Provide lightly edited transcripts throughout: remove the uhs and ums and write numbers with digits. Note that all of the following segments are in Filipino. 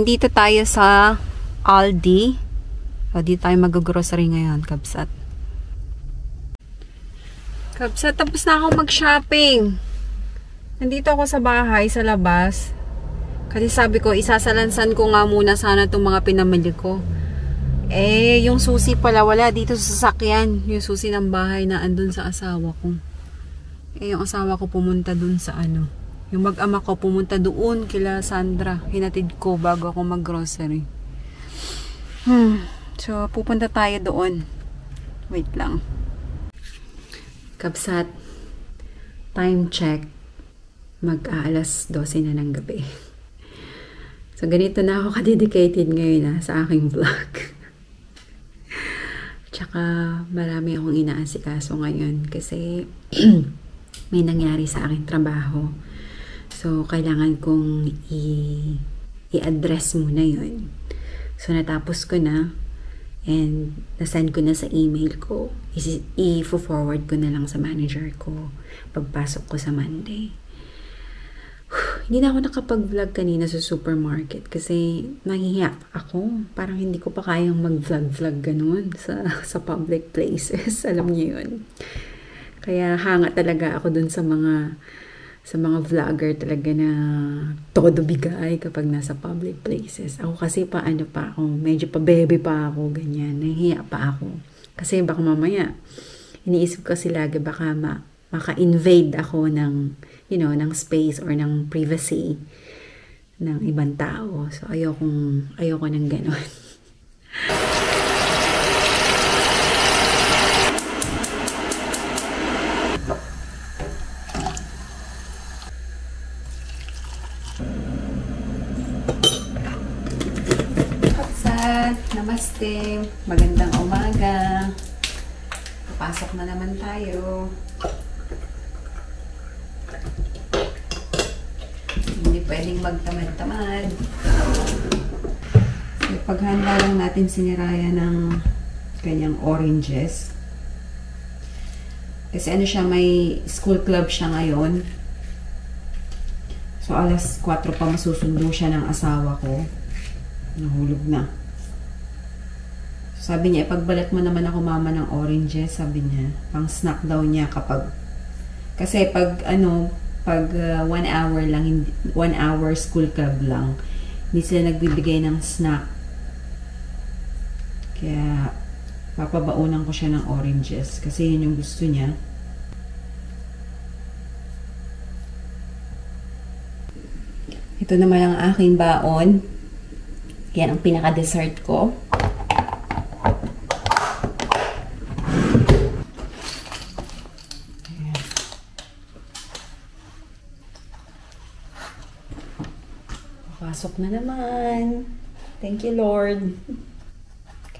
Nandito tayo sa Aldi. So, dito tayo mag-grocery ngayon, Kabsat. Kabsat, tapos na ako mag-shopping. Nandito ako sa bahay, sa labas. Kasi sabi ko, isasalansan ko nga muna sana itong mga pinamili ko. Eh, yung susi pala, wala dito sa sasakyan. Yung susi ng bahay na andun sa asawa ko. Eh, yung asawa ko pumunta dun sa ano. Yung mag-ama ko pumunta doon kila Sandra. Hinatid ko bago ako mag-grocery. So, pupunta tayo doon. Wait lang. Kabsat, time check. Mag-aalas 12 na ng gabi. So, ganito na ako ka-dedicated ngayon sa aking vlog. Tsaka, marami akong inaasikaso ngayon kasi may nangyari sa aking trabaho. So, kailangan kong i-address muna yun. So, natapos ko na and nasend ko na sa email ko. I-forward ko na lang sa manager ko pagpasok ko sa Monday. Hindi na ako nakapag-vlog kanina sa supermarket kasi nahihiya ako. Parang hindi ko pa kayang mag-vlog ganun sa public places. Alam niyo yun. Kaya hanga talaga ako dun sa mga vlogger talaga na todo bigay kapag nasa public places. Ako kasi medyo pa baby pa ako, ganyan. Nahihiya pa ako. Kasi baka mamaya, iniisip ko kasi lagi baka maka-invade ako ng, ng space or ng privacy ng ibang tao. So, ayoko ng ganon. Namaste. Magandang umaga. Pasok na naman tayo. Hindi pwedeng magtamad-tamad. So, paghanda lang natin siniraya ng kanyang oranges. Kasi siya, may school club siya ngayon. So, alas 4 pa masusundo siya ng asawa ko. Nahulog na. Sabi niya, ipagbalat mo naman ako mama ng oranges, sabi niya. Pang snack daw niya kasi pag 1 hour lang, 1 hour school club lang, hindi sila nagbibigay ng snack. Kaya, papabaunan ko siya ng oranges kasi yun yung gusto niya. Ito naman ang aking baon. Yan ang pinaka-dessert ko. Pasok na naman. Thank you, Lord.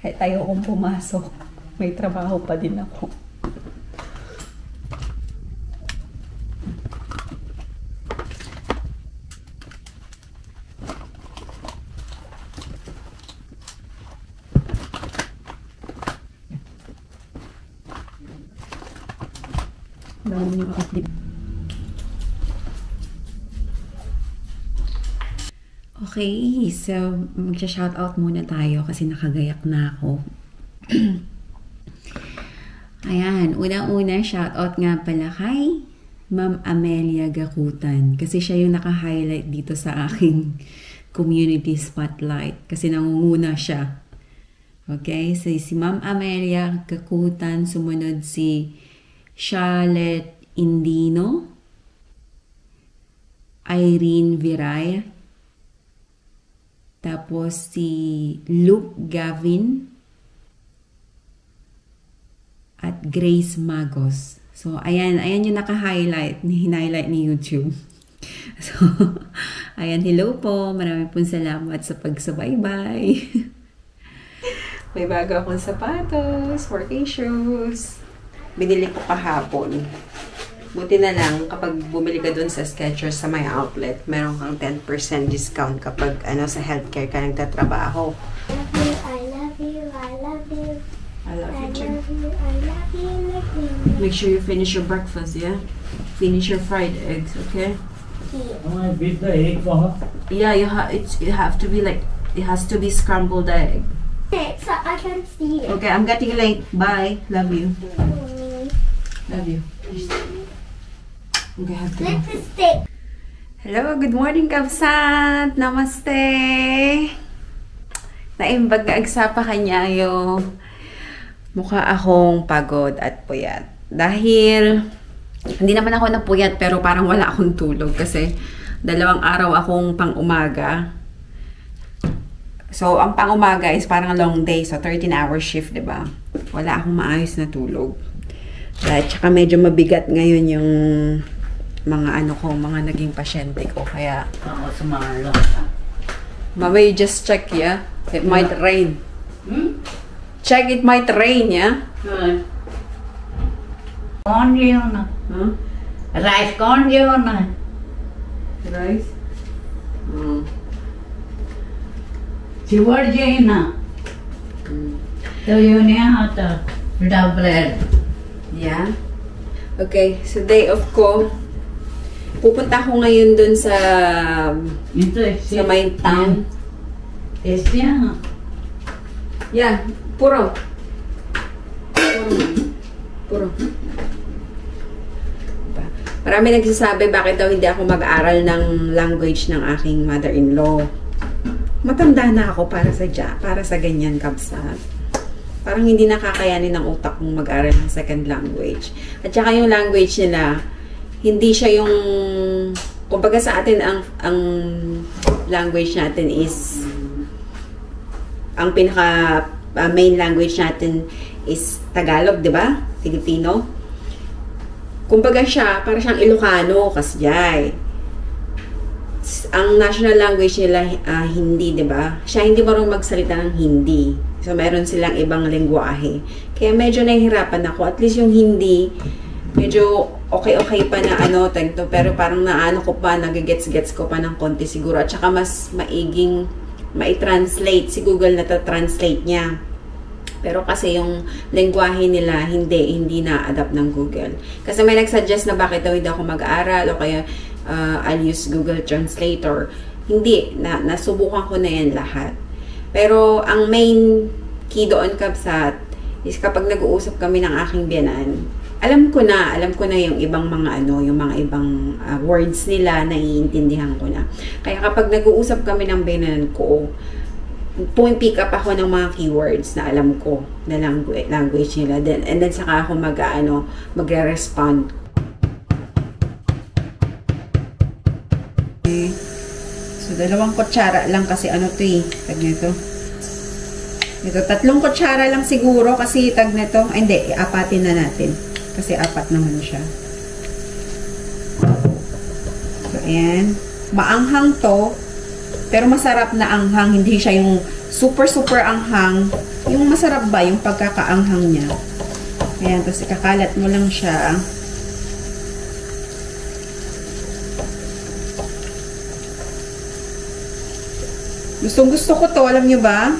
Kahit tayo kong pumasok, may trabaho pa din ako. Okay, so magsha-shoutout muna tayo kasi nakagayak na ako. Ayan, unang-una shoutout nga pala kay Ma'am Amelia Gakutan kasi siya yung naka-highlight dito sa aking community spotlight kasi nangunguna siya. Okay, so si Ma'am Amelia Gakutan, sumunod si Charlotte Indino, Irene Viray, tapos si Luke Gavin at Grace Magos. So, ayan yung naka-highlight, hinighlight ni YouTube. So, ayan, hello po. Maraming pong salamat sa pagsubaybay. May bago akong sapatos, working shoes. Binili ko kahapon. Buti na lang kapag bumili ka dun sa Skechers sa may outlet, meron kang 10% discount kapag sa healthcare ka nagtatrabaho. I love you, I love you. I love you too. I love you. Make sure you finish your breakfast, yeah? Finish your fried eggs, okay? cookie. I want to beat the egg for her. Yeah, it have to be like, it has to be scrambled egg. Okay, so I can see it. Okay, I'm getting late. Bye. Love you. Love you. Okay, have to go. Let's stick. Hello, good morning, Kabsat! Namaste! Naimbag na agsapa kanya yung mukha akong pagod at puyat. Dahil, hindi naman ako napuyat pero parang wala akong tulog kasi 2 araw akong pang-umaga. So, ang pang-umaga is parang long day. So, 13-hour shift, diba? Wala akong maayos na tulog. At saka medyo mabigat ngayon yung mga mga naging pasyente ko. Kaya, Mama, you just check, yeah? It might rain. Check, it might rain, yeah? कौन लियो ना राइस कौन लियो ना Rice? चिवड़ जे ना तो यो नहीं आता beta bread Yeah? Okay, so day off ko. Pupunta ako ngayon dun sa may town. ऐसे हाँ Yeah, puro. Puro. Marami nagsasabi bakit daw hindi ako mag-aral ng language ng aking mother-in-law. Matanda na ako para sa ganyan, Kabsat. Parang hindi nakakayanin ng utak kong mag-aral ng second language. At saka yung language nila, hindi siya yung, kumbaga sa atin, ang language natin is, ang pinaka main language natin is Tagalog, di ba? Filipino. Kumbaga siya, para siyang Ilocano, kasjay. Ang national language nila, Hindi, di ba? Siya hindi marunong magsalita ng Hindi. So, meron silang ibang lengguwahe. Kaya medyo nahihirapan ako. At least yung Hindi, medyo okay pa na tagto. Pero parang ko pa, nagigets-gets ko pa ng konti siguro. At saka mas maiging mai-translate. Si Google na translate niya. Pero kasi yung lengguwahe nila, hindi na-adapt ng Google. Kasi may nagsuggest na bakit daw hindi ako mag-aaral o kaya I'll use Google Translator. Hindi. Nasubukan ko na yan lahat. Pero ang main key doon, Kabsat, is kapag nag-uusap kami ng aking biyanan, alam ko na yung ibang mga yung mga ibang words nila, naiintindihan ko na. Kaya kapag nag-uusap kami ng biyanan ko, pick up ako ng mga keywords na alam ko na language nila. And then saka ako magre-respond. So, 2 kutsara lang kasi tag nito. Ito, 3 kutsara lang siguro kasi tag nito. Ay, hindi, iapatin na natin. Kasi 4 naman siya. So, ayan. Maanghang to. Pero masarap na anghang, hindi siya yung super anghang. Yung masarap ba, yung pagkakaanghang niya. Ayan, tapos ikakalat mo lang siya. Gusto ko to, alam nyo ba?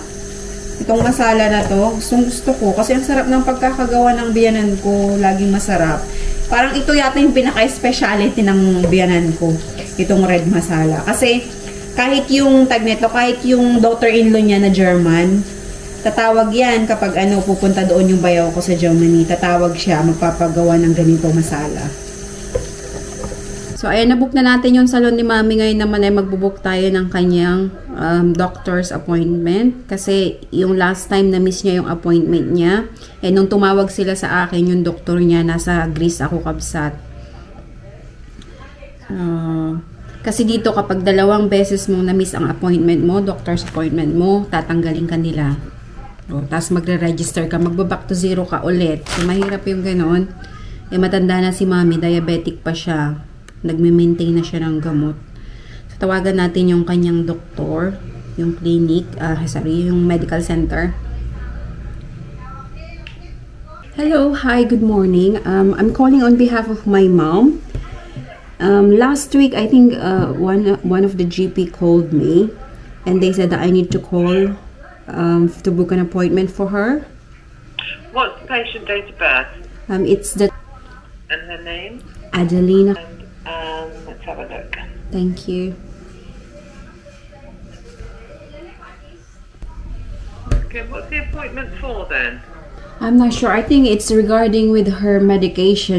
Itong masala na to, gusto ko. Kasi ang sarap ng pagkakagawa ng biyanan ko, laging masarap. Parang ito yata yung pinaka-speciality ng biyanan ko. Itong red masala. Kasi, kahit yung kahit yung daughter-in-law niya na German, tatawag yan kapag pupunta doon yung bayaw ko sa Germany. Tatawag siya, magpapagawa ng ganitong masala. So, ayan, nabook na natin yung salon ni Mami. Ngayon naman ay magbubook tayo ng kanyang doctor's appointment. Kasi yung last time na-miss niya yung appointment niya. Nung tumawag sila sa akin, yung doktor niya, nasa Greece ako, Kabsat. Kasi dito, kapag 2 beses mo na-miss ang appointment mo, doctor's appointment mo, tatanggalin ka nila. Tapos magre-register ka, magbaback to 0 ka ulit. So, mahirap yung gano'n. Matanda na si Mami, diabetic pa siya. Nagme-maintain na siya ng gamot. So, tawagan natin yung kanyang doktor, yung clinic, yung medical center. Hello, hi, good morning. I'm calling on behalf of my mom. Last week, I think one of the GP called me, and they said that I need to call to book an appointment for her. What's the patient date of birth? It's the And her name? Adelina. Let's have a look. Thank you. Okay, what's the appointment for then? I'm not sure. I think it's regarding with her medication.